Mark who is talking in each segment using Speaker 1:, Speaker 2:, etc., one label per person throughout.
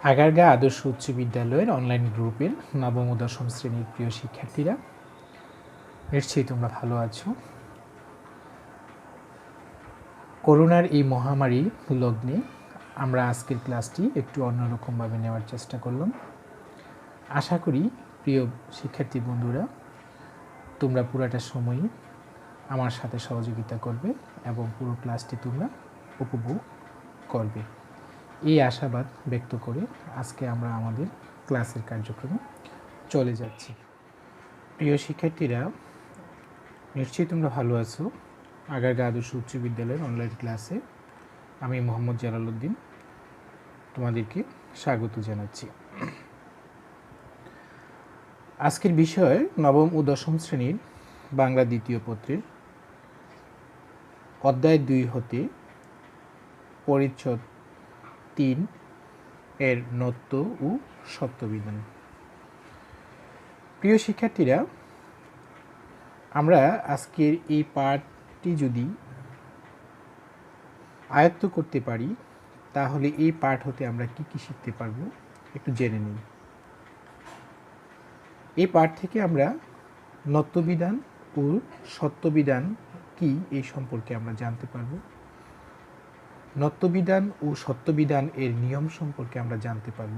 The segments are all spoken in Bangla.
Speaker 1: আগারগাঁ আদর্শ উচ্চ বিদ্যালয়ের অনলাইন গ্রুপের নবম ও দশম শ্রেণীর প্রিয় শিক্ষার্থীরা, নিশ্চয়ই তোমরা ভালো আছো। করোনার এই মহামারী লগ্নে আমরা আজকের ক্লাসটি একটু অন্যরকমভাবে নেওয়ার চেষ্টা করলাম। আশা করি প্রিয় শিক্ষার্থী বন্ধুরা, তোমরা পুরাটা সময়ই আমার সাথে সহযোগিতা করবে এবং পুরো ক্লাসটি তোমরা উপভোগ করবে। এই আশাবাদ ব্যক্ত করে আজকে আমরা আমাদের ক্লাসের কার্যক্রমে চলে যাচ্ছি। প্রিয় শিক্ষার্থীরা, নিশ্চয়ই তোমরা ভালো আছো। আগারগাঁ আদর্শ উচ্চ বিদ্যালয়ের অনলাইন ক্লাসে আমি মোহাম্মদ জালালউদ্দিন তোমাদেরকে স্বাগত জানাচ্ছি। আজকের বিষয় নবম ও দশম শ্রেণীর বাংলা দ্বিতীয় পত্রের অধ্যায় 2 হতে পরিচ্ছদ 3 এর নত্ব ও সত্যবিধান। প্রিয় শিক্ষার্থীরা, আমরা আজকের এই পাঠটি যদি আয়ত্ত করতে পারি তাহলে এই পাঠ হতে আমরা কি কি শিখতে পারবো একটু জেনে নিই। এই পাঠ থেকে আমরা নত্যবিধান ও সত্যবিধান কি এই সম্পর্কে আমরা জানতে পারবো। নত্যবিধান ও সত্যবিধান এর নিয়ম সম্পর্কে আমরা জানতে পারব।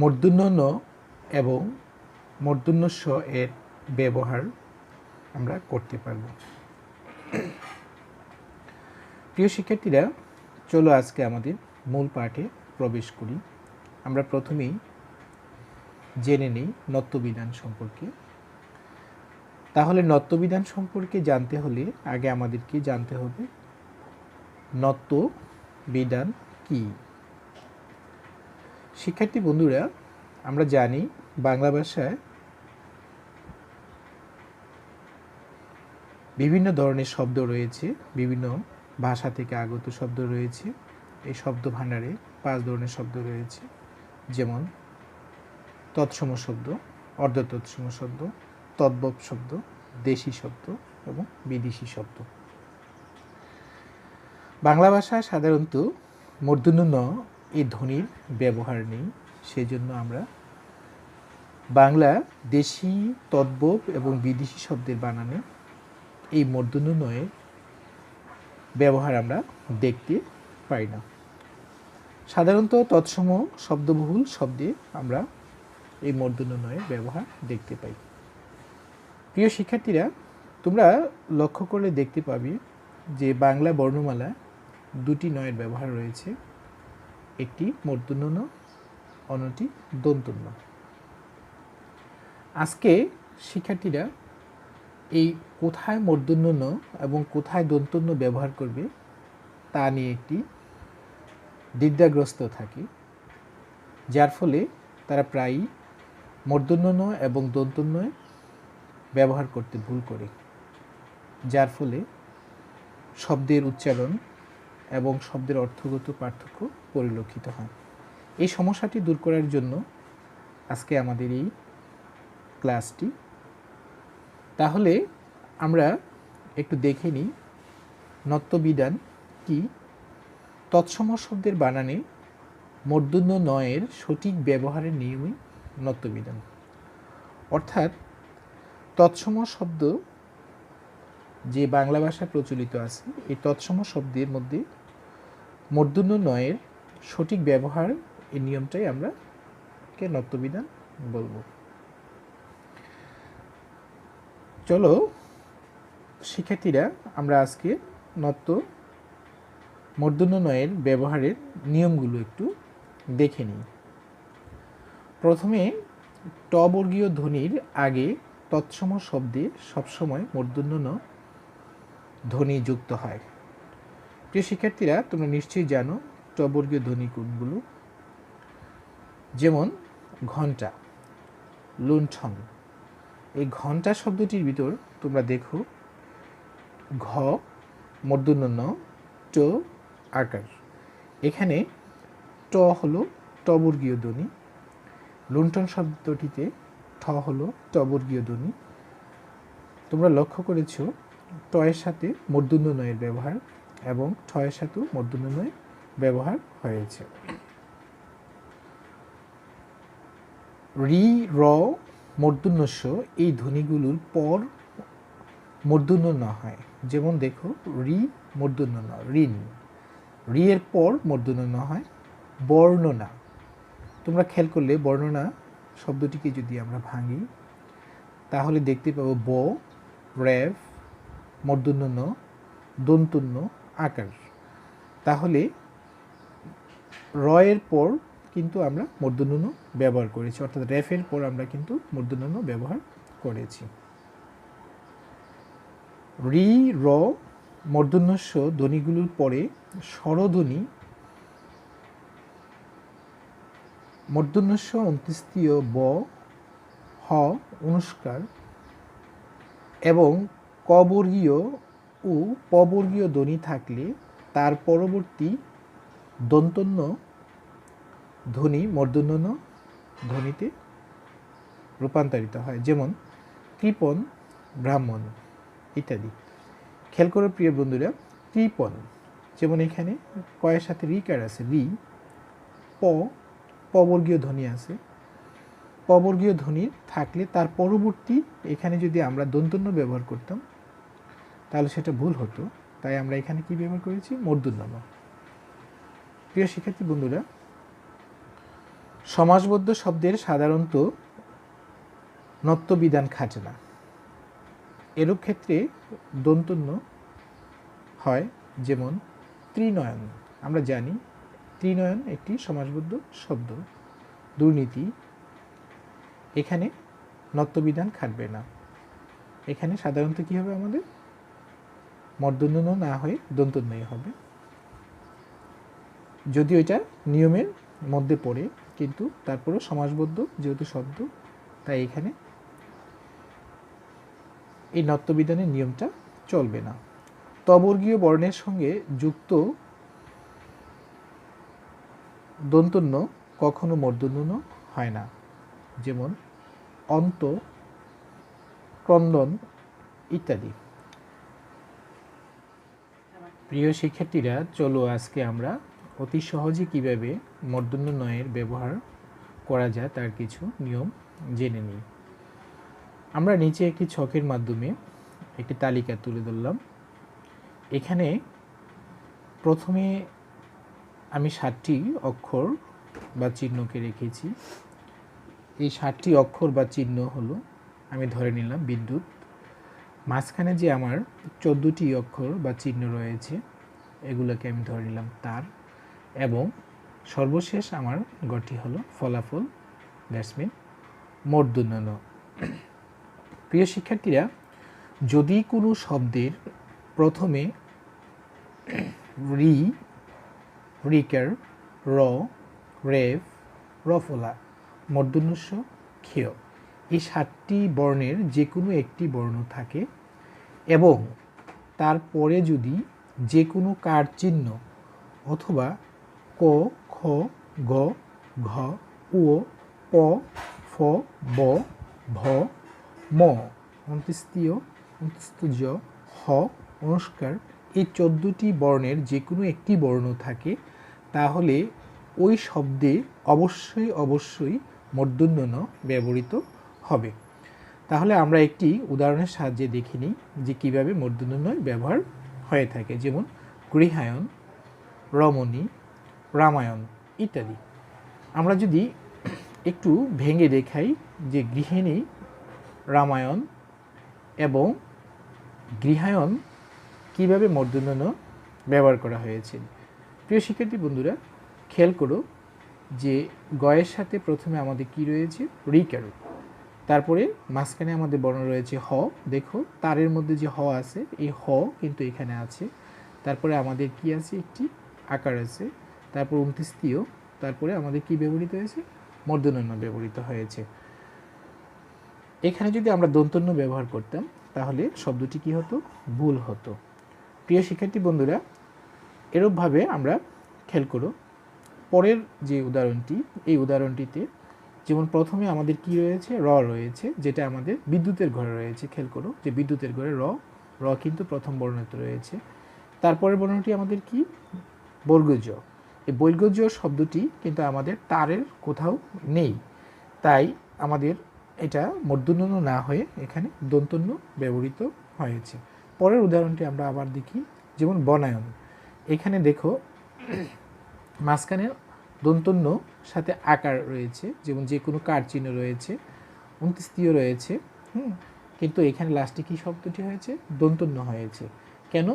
Speaker 1: মূর্ধন্য ন এবং মূর্ধন্য স এর ব্যবহার আমরা করতে পারব। প্রিয় শিক্ষার্থীরা, চলো আজকে আমাদের মূল পাঠে প্রবেশ করি। আমরা প্রথমেই জেনে নিই নত্যবিধান সম্পর্কে। তাহলে নত্যবিধান সম্পর্কে জানতে হলে আগে আমাদেরকে জানতে হবে নত্যবিধান কি। শিক্ষার্থী বন্ধুরা, আমরা জানি বাংলা ভাষায় বিভিন্ন ধরনের শব্দ রয়েছে, বিভিন্ন ভাষা থেকে আগত শব্দ রয়েছে। এই শব্দ ভাণ্ডারে 5 ধরনের শব্দ রয়েছে, যেমন তৎসম শব্দ, অর্ধতৎসম শব্দ, তদ্ভব শব্দ, দেশি শব্দ এবং বিদেশি শব্দ। বাংলা ভাষায় সাধারণত মূর্ধন্য ন এই ধ্বনির ব্যবহার নেই, সেজন্য আমরা বাংলা দেশি, তদ্ভব এবং বিদেশি শব্দের বানানে এই মূর্ধন্য নয়ের ব্যবহার আমরা দেখতে পাই না। সাধারণত তৎসম শব্দবহুল শব্দে আমরা এই মূর্ধন্য নয়ের ব্যবহার দেখতে পাই। প্রিয় শিক্ষার্থীরা, তোমরা লক্ষ্য করলে দেখতে পাবে যে বাংলা বর্ণমালা 2টি নয়ের ব্যবহার রয়েছে, একটি মূর্ধন্য ন, অন্যটি দন্ত্য ন। আজকে শিক্ষার্থীরা এই কোথায় মূর্ধন্য ন এবং কোথায় দন্ত্য ন ব্যবহার করবে তা নিয়ে একটি দ্বিধাগ্রস্ত থাকে, যার ফলে তারা প্রায়ই মূর্ধন্য ন এবং দন্ত্য ন ব্যবহার করতে ভুল করে, যার ফলে শব্দের উচ্চারণ এবং শব্দের অর্থগত পার্থক্য পরিলক্ষিত হয়। এই সমস্যাটি দূর করার জন্য আজকে আমাদের এই ক্লাসটি। তাহলে আমরা একটু দেখে নিই নত্যবিধান কি। তৎসম শব্দের বানানে মূর্ধন্য ন এর সঠিক ব্যবহারের নিয়মই নত্যবিধান। অর্থাৎ তৎসম শব্দ যে বাংলা ভাষায় প্রচলিত আছে, এই তৎসম শব্দের মধ্যে মূর্ধন্য ন এর সঠিক ব্যবহার এই নিয়মটাই আমরা কে নত্যবিধান বলবো। চলো শিক্ষার্থীরা, আমরা আজকে মূর্ধন্য ন এর ব্যবহারের নিয়মগুলো একটু দেখে নিই। প্রথমে ট বর্গীয় ধ্বনির আগে তৎসম শব্দে সবসময় মূর্ধন্য ন ধ্বনি যুক্ত হয়। প্রিয় শিক্ষার্থীরা, তোমরা নিশ্চয়ই জানো ট বর্গীয় ধ্বনি কোনগুলো, যেমন ঘণ্টা, লুণ্ঠন। এই ঘণ্টা শব্দটির ভিতর তোমরা দেখো ঘ মূর্ধন্য ন, ট আকার। এখানে ট হলো ট বর্গীয় ধ্বনি, লুণ্ঠন শব্দটিতে ঠ হলো ট বর্গীয় ধ্বনি। তোমরা লক্ষ্য করেছো ট এর সাথে মূর্ধন্য ন এর ব্যবহার এবং ঠ এর সাথেও মূর্ধন্য ন এর ব্যবহার হয়েছে। রি, র, মূর্ধন্যস্ব এই ধ্বনিগুলোর পর মূর্ধন্য না হয়। যেমন দেখো, রি মূর্ধন্য ন, ঋণ। রি এর পর মূর্ধন্য না হয় বর্ণনা। তোমরা খেয়াল করলে বর্ণনা শব্দটিকে যদি আমরা ভাঙি তাহলে দেখতে পাবো ব, রেভ, মূর্ধন্য ন, দন্তন্য, আকার। তাহলে র এর পর কিন্তু আমরা মূর্ধন্য ন ব্যবহার করেছি, অর্থাৎ রেফের পর আমরা কিন্তু মূর্ধন্য ন ব্যবহার করেছি। রি, র, মূর্ধন্যস্ব ধ্বনিগুলোর পরে স্বরধ্বনি মূর্ধন্যস্ব অন্ত্যেষ্টিয় ব, হ, অনুস্কার এবং কবর্গীয় ও পবর্গীয় ধ্বনি থাকলে তার পরবর্তী দন্তন্য ধ্বনি মূর্ধন্য ন ধ্বনিতে রূপান্তরিত হয়। যেমন কৃপণ, ব্রাহ্মণ ইত্যাদি। খেয়াল করো প্রিয় বন্ধুরা, কৃপণ, যেমন এখানে কয়ের সাথে রিকার আছে, রি, পবর্গীয় ধ্বনি আছে। পবর্গীয় ধ্বনি থাকলে তার পরবর্তী এখানে যদি আমরা দন্তন্য ব্যবহার করতাম তাহলে সেটা ভুল হতো, তাই আমরা এখানে কি ব্যবহার করেছি? মূর্ধন্য ন। প্রিয় শিক্ষার্থী বন্ধুরা, সমাসবদ্ধ শব্দের সাধারণত নত্যবিধান খাটে না। এরূপ ক্ষেত্রে দন্তন্য হয়। যেমন ত্রিনয়ন, আমরা জানি ত্রিনয়ন একটি সমাসবদ্ধ শব্দ। দুর্নীতি, এখানে নত্যবিধান খাটবে না। এখানে সাধারণত কি হবে? আমাদের মূর্ধন্য ন না হয়ে দন্তন্যই হবে, যদিও এটা নিয়মের মধ্যে পড়ে, কিন্তু তারপরেও সমাসবদ্ধ যেহেতু শব্দ, তাই এখানে এই নত্যবিধানের নিয়মটা চলবে না। তবর্গীয় বর্ণের সঙ্গে যুক্ত দন্তন্য কখনো মূর্ধন্য ন হয় না। যেমন অন্ত, ক্রন্দন ইত্যাদি। প্রিয় শিক্ষার্থীরা, চলো আজকে আমরা অতি সহজে কিভাবে মূর্ধন্য নয়ের ব্যবহার করা যায় তার কিছু নিয়ম জেনে নিই। আমরা নিচে একটি ছকের মাধ্যমে একটি তালিকা তুলে ধরলাম। এখানে প্রথমে আমি 7টি অক্ষর বা চিহ্নকে রেখেছি। এই 7টি অক্ষর বা চিহ্ন হলো, আমি ধরে নিলাম বিদ্যুৎ। মাঝখানে যে আমার 14টি অক্ষর বা চিহ্ন রয়েছে এগুলোকে আমি ধরে নিলাম তার, এবং সর্বশেষ আমার গঠি হলো ফলাফল, দ্যাটস মিন মূর্ধন্য ন। প্রিয় শিক্ষার্থীরা, যদি কোনো শব্দের প্রথমে রি, রিকার, র, রেভ, রফলা, মূর্ধন্যস্ব, ক্ষেয় এই 7টি বর্ণের যে কোনো একটি বর্ণ থাকে এবং তারপরে যদি যে কোনো কার চিহ্ন অথবা ক, খ, গ, ঘ, উ, প, ফ, ব, ভ, ম, অন্ত্যেষ্টিয়, অন্ত্যেষ্টিজ, হ, অনুস্কার এই 14টি বর্ণের যে কোনো একটি বর্ণ থাকে, তাহলে ওই শব্দে অবশ্যই মূর্ধন্য ন ব্যবহৃত হবে। তাহলে আমরা একটি উদাহরণের সাহায্যে দেখে নিই যে কীভাবে মূর্ধন্য ন ব্যবহার হয়ে থাকে। যেমন গৃহায়ন, রমণী, রামায়ণ ইত্যাদি। আমরা যদি একটু ভেঙে দেখাই যে গৃহিণী, রামায়ণ এবং গৃহায়ন কীভাবে মূর্ধন্য ন ব্যবহার করা হয়েছে। প্রিয় শিক্ষার্থী বন্ধুরা, খেয়াল করো যে গয়ের সাথে প্রথমে আমাদের কি রয়েছে? রিকার, তারপরে মাঝখানে আমাদের বর্ণ রয়েছে হ। দেখো তারের মধ্যে যে হ আছে, এই হ কিন্তু এখানে আছে। তারপরে আমাদের কি আছে? একটি আকার আছে। তারপর অন্ত্যেষ্টিয়, তারপরে আমাদের কি ব্যবহৃত হয়েছে? মূর্ধন্য ন ব্যবহৃত হয়েছে। এখানে যদি আমরা দন্তন্য ব্যবহার করতাম তাহলে শব্দটি কি হতো? ভুল হতো। প্রিয় শিক্ষার্থী বন্ধুরা, এরূপভাবে আমরা খেয়াল করো পরের যে উদাহরণটি, এই উদাহরণটিতে যেমন প্রথমে আমাদের কি রয়েছে? র রয়েছে, যেটা আমাদের বিদ্যুতের ঘরে রয়েছে। খেয়াল করো যে বিদ্যুতের ঘরে র কিন্তু প্রথম বর্ণতে রয়েছে। তারপরের বর্ণটি আমাদের কি? বর্গজ। এই বৈলজ্য শব্দটি কিন্তু আমাদের তারের কোথাও নেই, তাই আমাদের এটা মূর্ধন্য ণ না হয়ে এখানে দন্তন্য ব্যবহৃত হয়েছে। পরের উদাহরণটি আমরা আবার দেখি, যেমন বনায়ন। এখানে দেখো মাঝখানে দন্তন্য সাথে আকার রয়েছে, যেমন যে কোনো কার চিহ্ন রয়েছে, অন্ত্যেষ্টিয় রয়েছে, কিন্তু এখানে লাস্টে কি শব্দটি হয়েছে? দন্তন্য হয়েছে। কেন?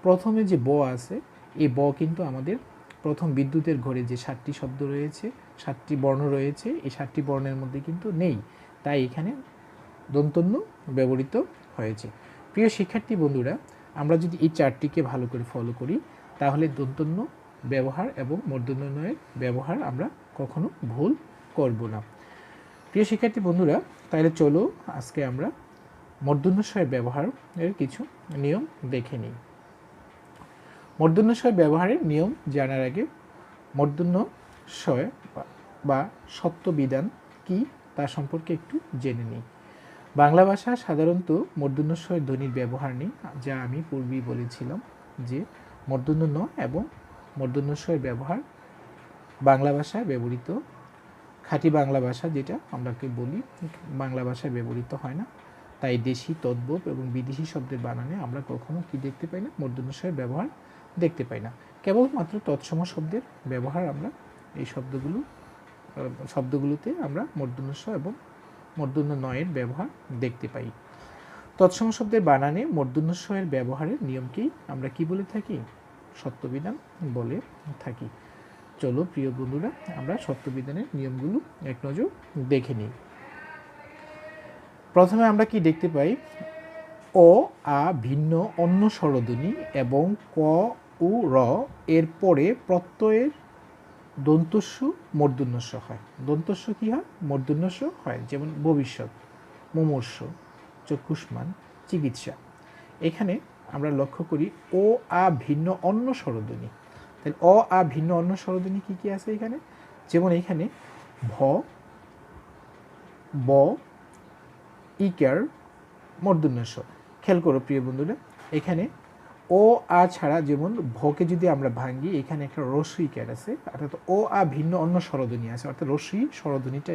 Speaker 1: প্রথমে যে ব আছে, এই ব কিন্তু আমাদের প্রথম বিদ্যুতের ঘরে যে 7টি শব্দ রয়েছে, 7টি বর্ণ রয়েছে, এই 7টি বর্ণের মধ্যে কিন্তু নেই, তাই এখানে দন্তন্য ব্যবহৃত হয়েছে। প্রিয় শিক্ষার্থী বন্ধুরা, আমরা যদি এই চারটিকে ভালো করে ফলো করি, তাহলে দন্তন্য ব্যবহার এবং মূর্ধন্য ণয়ের ব্যবহার আমরা কখনো ভুল করব না। প্রিয় শিক্ষার্থী বন্ধুরা, তাহলে চলো আজকে আমরা মূর্ধন্য ষ ব্যবহারের কিছু নিয়ম দেখে নিই। মূর্ধন্য ষ ব্যবহারের নিয়ম জানার আগে মূর্ধন্য ষ বা সত্যবিধান কি তা সম্পর্কে একটু জেনে নিই। বাংলা ভাষা সাধারণত মূর্ধন্য ষ ধ্বনির ব্যবহার নেই, যা আমি পূর্বেই বলেছিলাম যে মূর্ধন্য ণ এবং মূর্ধন্য ষ ব্যবহার বাংলা ভাষায় ব্যবহৃত, খাঁটি বাংলা ভাষা যেটা আমরাকে বলি, বাংলা ভাষায় ব্যবহৃত হয় না। তাই দেশি, তদ্ভব এবং বিদেশি শব্দের বানানে আমরা কখনো কি দেখতে পাই না? মূর্ধন্য ষ ব্যবহার দেখতে পাই না। কেবলমাত্র তৎসম শব্দের ব্যবহার আমরা এই শব্দগুলোতে আমরা মূর্ধন্য ষ এবং মূর্ধন্য ণ এর ব্যবহার দেখতে পাই। তৎসম শব্দের বানানে মূর্ধন্য ষ এর ব্যবহারের নিয়মকেই আমরা কি বলে থাকি? সত্যবিধান বলে থাকি। চলো প্রিয় বন্ধুরা, আমরা সত্যবিধানের নিয়মগুলো এক নজর দেখে নিই। প্রথমে আমরা কি দেখতে পাই? অ, আ ভিন্ন অন্য স্বরধ্বনি এবং ক, উ, র এর পরে প্রত্যয়ের দন্তস্ব মূর্ধন্য ষ হয়। দন্তস্ব কি হয়? মূর্ধন্য ষ হয়। যেমন ভবিষ্যৎ, মুমূর্ষ, চক্ষুষ্মান, চিকিৎসা। এখানে আমরা লক্ষ্য করি ও, আ ভিন্ন অন্য স্বরধ্বনি। তাহলে অ, আ ভিন্ন অন্য স্বরধ্বনি কি কি আছে এখানে? যেমন এখানে ভ, ব, ইকার, মূর্ধন্য ষ। খেয়াল করো প্রিয় বন্ধুরা, এখানে ও, আ ছাড়া যেমন ভকে যদি আমরা ভাঙি, এখানে একটা রস্যই ইকার আছে, অর্থাৎ ও, আ ভিন্ন অন্য স্বরধ্বনি আছে, অর্থাৎ রস্যই স্বরধ্বনিটা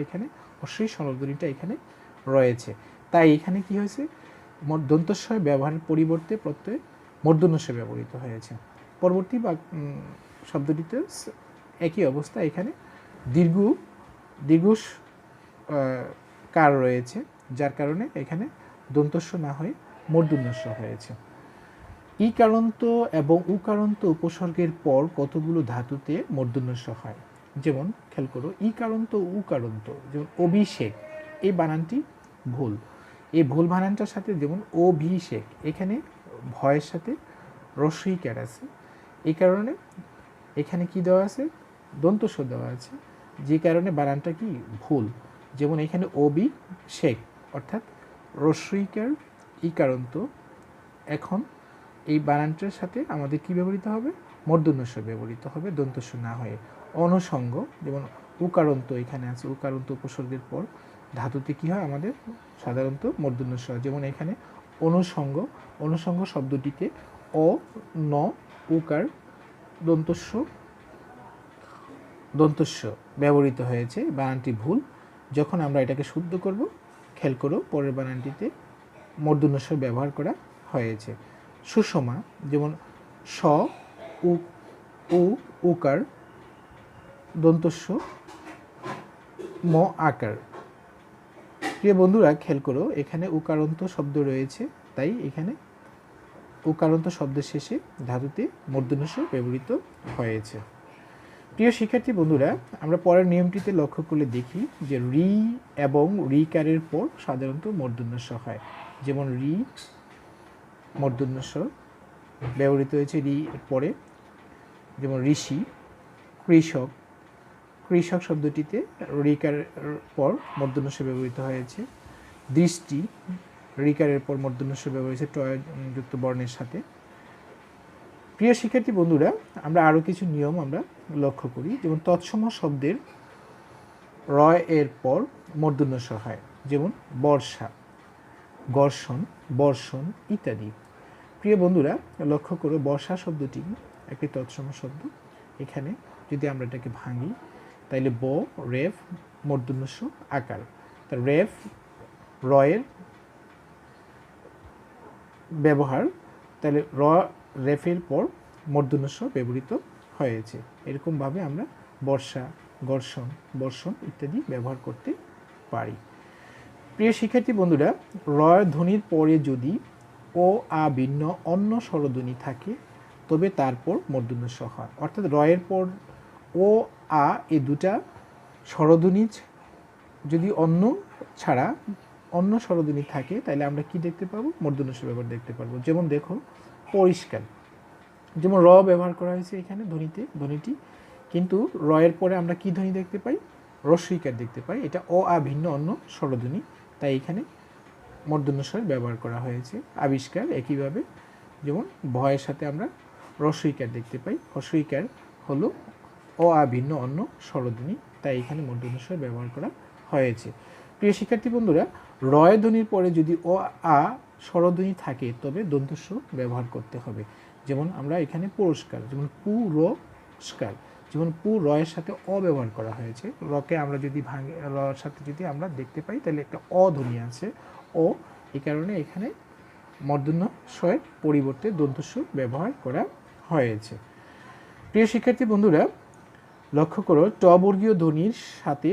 Speaker 1: এখানে রয়েছে। তাই এখানে কি হয়েছে? দন্তস্ব ব্যবহারের পরিবর্তে প্রত্যয়ে মূর্ধন্য ষ ব্যবহৃত হয়েছে। পরবর্তী বা শব্দটিতে একই অবস্থা, এখানে দীর্ঘ কার রয়েছে, যার কারণে এখানে দন্তস্ব না হয়ে মূর্ধন্য ষ হয়েছে। ইকারান্ত এবং উকারান্ত উপসর্গের পর কতগুলো ধাতুতে মূর্ধন্য ষ হয়? যেমন খেয়াল করো, ইকারান্ত, উকারান্ত, যেমন অভিষেক, এই বানানটি ভুল। এই ভুল বানানটার সাথে যেমন অভিষেক, এখানে ভয়ের সাথে রস্যইকার আছে, এই কারণে এখানে কি দেওয়া আছে? দন্তস্ব দেওয়া আছে, যে কারণে বানানটা কি ভুল। যেমন এখানে অভিষেক অর্থাৎ রস্যইকার ইকারান্ত, এখন এই বানানটার সাথে আমাদের কি ব্যবহৃত হবে? মূর্ধন্য ষ ব্যবহৃত হবে, দন্তস্ব না হয়ে। অনুষঙ্গ, যেমন উকারান্ত এখানে আছে, উকারান্ত উপসর্গের পর ধাতুতে কি হয় আমাদের? সাধারণত মূর্ধন্য ষ। যেমন এখানে অনুষঙ্গ শব্দটিতে অ, ন, উকার, দন্তস্ব ব্যবহৃত হয়েছে, বানানটি ভুল। যখন আমরা এটাকে শুদ্ধ করব, খেয়াল করো পরের বানানটিতে মূর্ধন্য ষ ব্যবহার করা হয়েছে। সুষমা, যেমন স, উ, উকার, দন্তস্ব, ম, আকার। প্রিয় বন্ধুরা খেয়াল করো, এখানে উকারান্ত শব্দ রয়েছে, তাই এখানে উকারান্ত শব্দের শেষে ধাতুতে মূর্ধন্য ষ ব্যবহৃত হয়েছে। প্রিয় শিক্ষার্থী বন্ধুরা, আমরা পরের নিয়মটিতে লক্ষ্য করলে দেখি যে রি এবং রিকারের পর সাধারণত মূর্ধন্য ষ হয়। যেমন রি, মূর্ধন্য ষ ব্যবহৃত হয়েছে রি এর পরে। যেমন ঋষি, কৃষক, কৃষক শব্দটিতে রিকারের পর মূর্ধন্য ষ ব্যবহৃত হয়েছে। দৃষ্টি, রিকারের পর মূর্ধন্য ষ ব্যবহৃত হয়েছে টয়যুক্ত বর্ণের সাথে। প্রিয় শিক্ষার্থী বন্ধুরা, আমরা আরও কিছু নিয়ম আমরা লক্ষ্য করি। যেমন তৎসম শব্দের র এর পর মূর্ধন্য ষ হয়। যেমন বর্ষা, ঘর্ষণ, বর্ষণ ইত্যাদি। প্রিয় বন্ধুরা লক্ষ্য করো, বর্ষা শব্দটি একটি তৎসম শব্দ, এখানে যদি আমরা এটাকে ভাঙি তাইলে ব রেফ মূর্ধন্য স আকার। তা রেফ রয়ের ব্যবহার, তাহলে রেফের পর মূর্ধন্য স ব্যবহৃত হয়েছে। এরকমভাবে আমরা বর্ষা, ঘর্ষণ, বর্ষণ ইত্যাদি ব্যবহার করতে পারি। প্রিয় শিক্ষার্থী বন্ধুরা, র ধ্বনির পরে যদি ও আ ভিন্ন অন্য স্বরধ্বনি থাকে তবে তারপর মূর্ধন্য স হয়। অর্থাৎ রয়ের পর ও আ এই দুটা স্বরধ্বনি যদি অন্য ছাড়া অন্য স্বরধ্বনি থাকে তাহলে আমরা কি দেখতে পাবো? মূর্ধন্য স ব্যবহার দেখতে পারবো। যেমন দেখো পরিষ্কার, যেমন র ব্যবহার করা হয়েছে এখানে ধ্বনিটি, কিন্তু রয়ের পরে আমরা কি ধ্বনি দেখতে পাই? রস্বইকার দেখতে পাই। এটা অ আ ভিন্ন অন্য স্বরধ্বনি, তাই এখানে মূর্ধন্য স ব্যবহার করা হয়েছে। আবিষ্কার একইভাবে, যেমন ভয়ের সাথে আমরা রস্বইকার দেখতে পাই। হস্বইকার হলো অ আ ভিন্ন অন্য স্বরধ্বনি, তাই এখানে মূর্ধন্য স ব্যবহার করা হয়েছে। প্রিয় শিক্ষার্থী বন্ধুরা, রয় ধ্বনির পরে যদি ও আ স্বরধ্বনি থাকে তবে দন্ত স ব্যবহার করতে হবে। যেমন আমরা এখানে পুরস্কার, যেমন পুরস্কার, যেমন পু রয়ের সাথে অ ব্যবহার করা হয়েছে। রকে আমরা যদি ভাঙে, রর সাথে যদি আমরা দেখতে পাই তাহলে একটা অ ধ্বনি আছে, ও, এই কারণে এখানে মূর্ধন্য স-এর পরিবর্তে দন্ত স ব্যবহার করা হয়েছে। প্রিয় শিক্ষার্থী বন্ধুরা, লক্ষ্য করো ট বর্গীয় ধ্বনির সাথে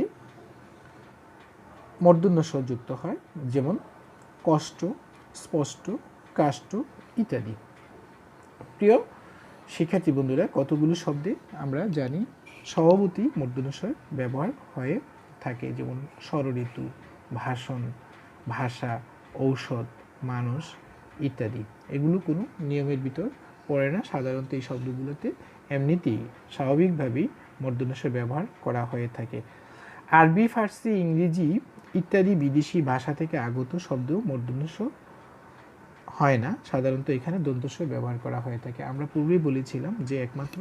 Speaker 1: মূর্ধন্য স যুক্ত হয়, যেমন কষ্ট, স্পষ্ট, কাষ্ট ইত্যাদি। প্রিয় শিক্ষার্থী বন্ধুরা, কতগুলো শব্দে আমরা জানি স্বভাবতই মূর্ধন্য স ব্যবহার হয়ে থাকে, যেমন ষড়ঋতু, ভাষণ, ভাষা, ঔষধ, মানুষ ইত্যাদি। এগুলো কোনো নিয়মের ভিতর পড়ে না, সাধারণত এই শব্দগুলোতে এমনিতেই স্বাভাবিকভাবেই মূর্ধন্য স ব্যবহার করা হয়ে থাকে। আরবি, ফার্সি, ইংরেজি ইত্যাদি বিদেশি ভাষা থেকে আগত শব্দ মূর্ধন্য স হয় না, সাধারণত এখানে দন্ত স ব্যবহার করা হয়ে থাকে। আমরা পূর্বেই বলেছিলাম যে একমাত্র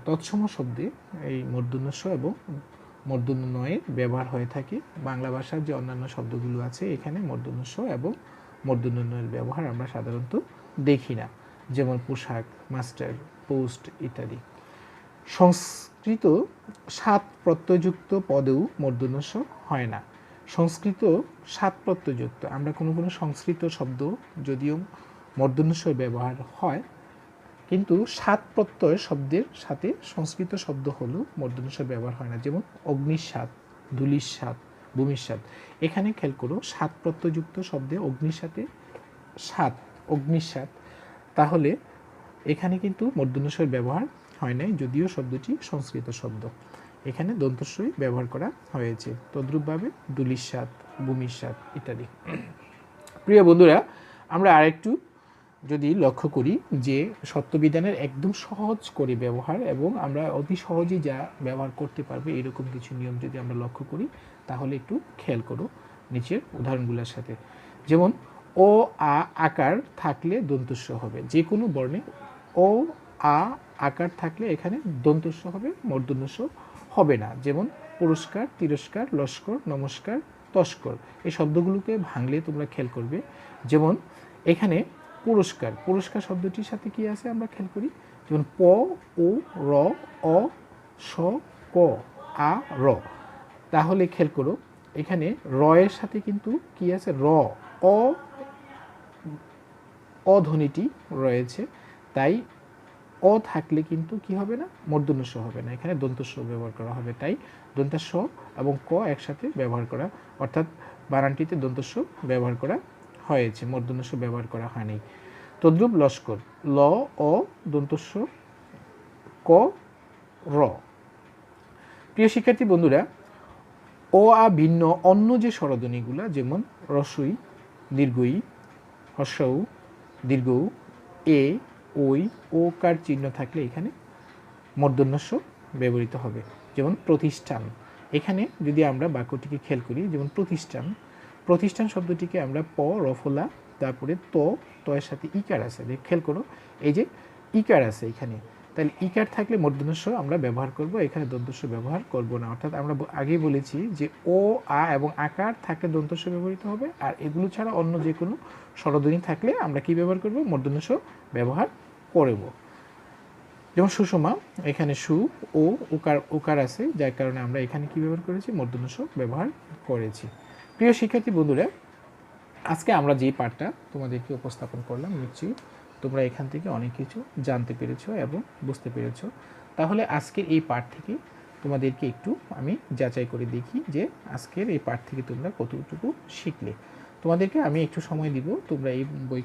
Speaker 1: তৎসম শব্দে এই মূর্ধন্য স এবং মূর্ধন্য নয়ের ব্যবহার হয়ে থাকে। বাংলা ভাষার যে অন্যান্য শব্দগুলো আছে এখানে মূর্ধন্য স এবং মূর্ধন্য নয়ের ব্যবহার আমরা সাধারণত দেখি না, যেমন পোশাক, মাস্টার, পোস্ট ইত্যাদি। সংস্কৃত 7 প্রত্যয়যুক্ত পদেও মূর্ধন্য স হয় না। সংস্কৃত 7 প্রত্যয়যুক্ত, আমরা কোনো সংস্কৃত শব্দ যদিও মূর্ধন্য স ব্যবহার হয়, কিন্তু 7 প্রত্যয় শব্দের সাথে সংস্কৃত শব্দ হলো মূর্ধন্য স ব্যবহার হয় না। যেমন অগ্নিস্বাদ, ধূলিস্বাদ, ভূমিস্বাদ। এখানে খেয়াল করো 7 প্রত্যয়যুক্ত শব্দে অগ্নির সাথে স্বাদ, অগ্নিস্বাদ, তাহলে এখানে কিন্তু মূর্ধন্য স ব্যবহার হয় নাই, যদিও শব্দটি সংস্কৃত শব্দ। এখানে দন্ত স ব্যবহার করা হয়েছে। তদ্রূপভাবে ধূলিস্বাদ, ভূমিস্বাদ ইত্যাদি। প্রিয় বন্ধুরা, আমরা আরেকটু যদি লক্ষ্য করি যে সত্যবিধানের একদম সহজ করে ব্যবহার এবং আমরা অতি সহজেই যা ব্যবহার করতে পারবে এরকম কিছু নিয়ম যদি আমরা লক্ষ্য করি তাহলে একটু খেয়াল করো নিচের উদাহরণগুলোর সাথে। যেমন ও আ আকার থাকলে দন্ত স হবে, যে কোনো বর্ণে ও আ আকার থাকলে এখানে দন্ত স হবে, মূর্ধন্য স হবে না। যেমন পুরস্কার, তিরস্কার, লস্কর, নমস্কার, তস্কর, এই শব্দগুলোকে ভাঙলে তোমরা খেয়াল করবে। যেমন এখানে পুরস্কার, পুরস্কার শব্দটির সাথে কি আছে আমরা খেয়াল করি, যেমন প, ও, র, অ, স, ক, আ, র। তাহলে খেয়াল করো এখানে র এর সাথে কিন্তু কি আছে, র, অধ্বনিটি রয়েছে, তাই অ থাকলে কিন্তু কি হবে না, মূর্ধন্য স হবে না, এখানে দন্ত স ব্যবহার করা হবে। তাই দন্ত স এবং ক একসাথে ব্যবহার করা, অর্থাৎ বানানটিতে দন্ত স ব্যবহার করা হয়েছে, মূর্ধন্য স ব্যবহার করা হয়নি। তদ্রূপ লস্কর, ল, অ, দন্ত স, ক, র। প্রিয় শিক্ষার্থী বন্ধুরা, ও আ ভিন্ন অন্য যে স্বরধ্বনিগুলো, যেমন রস্বই, দীর্ঘই, হ্রস্বউ, দীর্ঘউ, এ, ওই, ও কার চিহ্ন থাকলে এখানে মূর্ধন্য স ব্যবহৃত হবে। যেমন প্রতিষ্ঠান, এখানে যদি আমরা বাক্যটিকে খেয়াল করি, যেমন প্রতিষ্ঠান, প্রতিষ্ঠান শব্দটিকে আমরা প, রফলা, তারপরে ত এর সাথে ইকার আছে, খেয়াল করো এই যে ইকার আছে এখানে, তাহলে ইকার থাকলে মূর্ধন্য স আমরা ব্যবহার করব, এখানে দন্ত স ব্যবহার করব না। অর্থাৎ আমরা আগেই বলেছি যে ও আ এবং আকার থাকলে দন্ত স ব্যবহৃত হবে, আর এগুলো ছাড়া অন্য যে কোনো স্বরধ্বনি থাকলে আমরা কি ব্যবহার করব, মূর্ধন্য স ব্যবহার করব। যেমন সুষমা, এখানে সু ও উকার উকার আছে, যার কারণে আমরা এখানে কি ব্যবহার করেছি, মূর্ধন্য ষ ব্যবহার করেছি। প্রিয় শিক্ষার্থী বন্ধুরা, আজকে আমরা যে পাঠটা তোমাদেরকে উপস্থাপন করলাম, নিশ্চয়ই তোমরা এখান থেকে অনেক কিছু জানতে পেরেছো এবং বুঝতে পেরেছো। তাহলে আজকের এই পাঠ থেকে তোমাদেরকে একটু আমি যাচাই করে দেখি যে আজকের এই পাঠ থেকে তোমরা কতটুকু শিখলে। তোমাদেরকে আমি একটু সময় দিব, তোমরা এই বই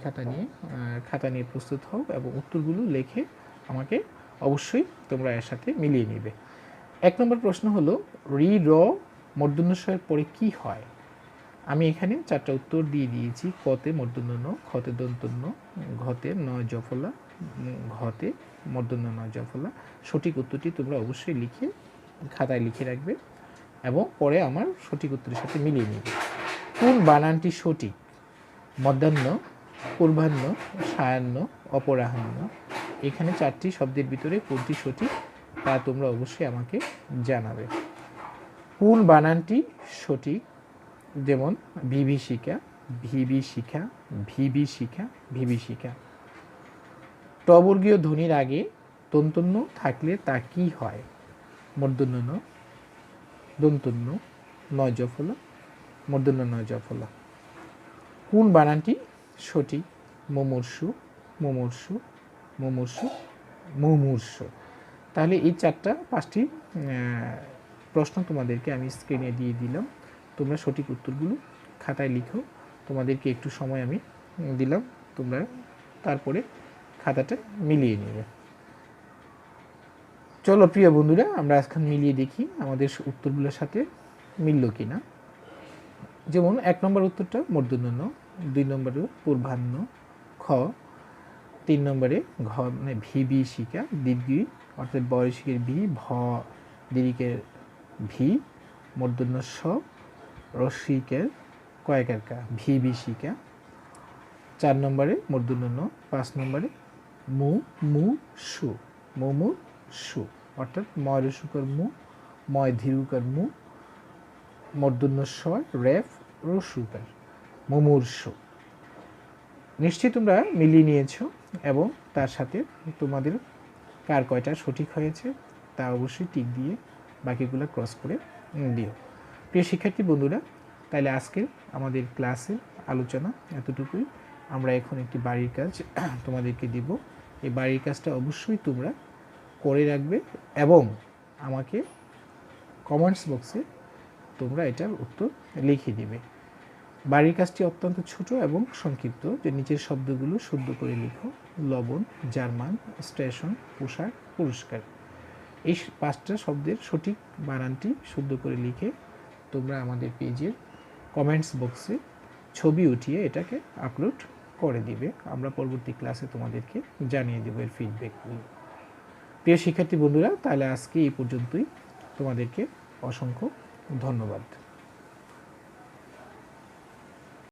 Speaker 1: খাতা নিয়ে প্রস্তুত হও এবং উত্তরগুলো লিখে আমাকে অবশ্যই তোমরা এর সাথে মিলিয়ে নেবে। 1 নম্বর প্রশ্ন হলো, রি র মূর্ধন্য ষ-এর পরে কি হয়? আমি এখানে 4টা উত্তর দিয়ে দিয়েছি। কতে মূর্ধন্য ন, খতে দন্তন্য, ঘতে ন জফলা, ঘতে মূর্ধন্য ন জফলা। সঠিক উত্তরটি তোমরা অবশ্যই লিখে খাতায় লিখে রাখবে এবং পরে আমার সঠিক উত্তরের সাথে মিলিয়ে নেবে। কোন বানানটি সঠিক? মধ্যাহ্ন, পূর্বাহ্ন, সায়াহ্ন, অপরাহ্ন। এখানে 4টি শব্দের ভিতরে কোনটি সঠিক তা তোমরা অবশ্যই আমাকে জানাবে। কোন বানানটি সঠিক? যেমন বিভীষিকা, ভিবিশিখা, ভিবিশিখা, ভিবিশিখা। টবর্গীয় ধ্বনির আগে দন্তন্য থাকলে তা কি হয়? মূর্ধন্য ন, দন্তন্য, ন জফলা, মূর্ধন্য ন জফলা। কোন বানানটি সঠিক? মুমূর্ষু, মুমূর্ষু, মুমূর্ষু, মুমূর্ষু। তাহলে এই 5টি প্রশ্ন তোমাদেরকে আমি স্ক্রিনে দিয়ে দিলাম। তোমরা সঠিক উত্তরগুলো খাতায় লিখো। তোমাদেরকে একটু সময় আমি দিলাম, তোমরা তারপরে খাতাটা মিলিয়ে নেবে। চলো প্রিয় বন্ধুরা, আমরা আজকে মিলিয়ে দেখি আমাদের উত্তরগুলোর সাথে মিলল কিনা। যেমন 1 নম্বর উত্তরটা মূর্ধন্য ন, 2 নম্বরে পূর্বাহ্ন খ, 3 নম্বরে ঘ মানে ভিবিশিকা, দীর্ঘি অর্থাৎ বয়সিকের ভি, ভ দীর্ঘের ভি, মূর্ধন্য ষ, রস্যিকের কয়েকের কা, ভিবিশিকা। 4 নম্বরে মূর্ধন্য ন, 5 নম্বরে মু মু সু, মুমু সু অর্থাৎ ময় রসুকার মু, ময় ধীরুকার মু, মূর্ধন্য ষ, রেফ রসুকার, মুমূর্ষু। নিশ্চয়ই তোমরা মিলিয়ে নিয়েছো এবং তার সাথে তোমাদের কার কয়টা সঠিক হয়েছে তা অবশ্যই টিক দিয়ে বাকিগুলো ক্রস করে দিও। প্রিয় শিক্ষার্থী বন্ধুরা, তাহলে আজকে আমাদের ক্লাসের আলোচনা এতটুকুই। আমরা এখন একটি বাড়ির কাজ তোমাদেরকে দিব। এই বাড়ির কাজটা অবশ্যই তোমরা করে রাখবে এবং আমাকে কমেন্টস বক্সে তোমরা এটার উত্তর লিখে দিবে। বাড়ির কাজটি অত্যন্ত ছোট এবং সংক্ষিপ্ত। যে নিচের শব্দগুলো শুদ্ধ করে লিখো। লবণ, জার্মান, স্টেশন, পোশাক, পুরস্কার। এই 5টা শব্দের সঠিক বানানটি শুদ্ধ করে লিখে তোমরা আমাদের পেজের কমেন্টস বক্সে ছবি উঠিয়ে এটাকে আপলোড করে দিবে। আমরা পরবর্তী ক্লাসে তোমাদেরকে জানিয়ে দেবো এর ফিডব্যাকগুলো। প্রিয় শিক্ষার্থী বন্ধুরা, তাহলে আজকে এই পর্যন্তই। তোমাদেরকে অসংখ্য ধন্যবাদ।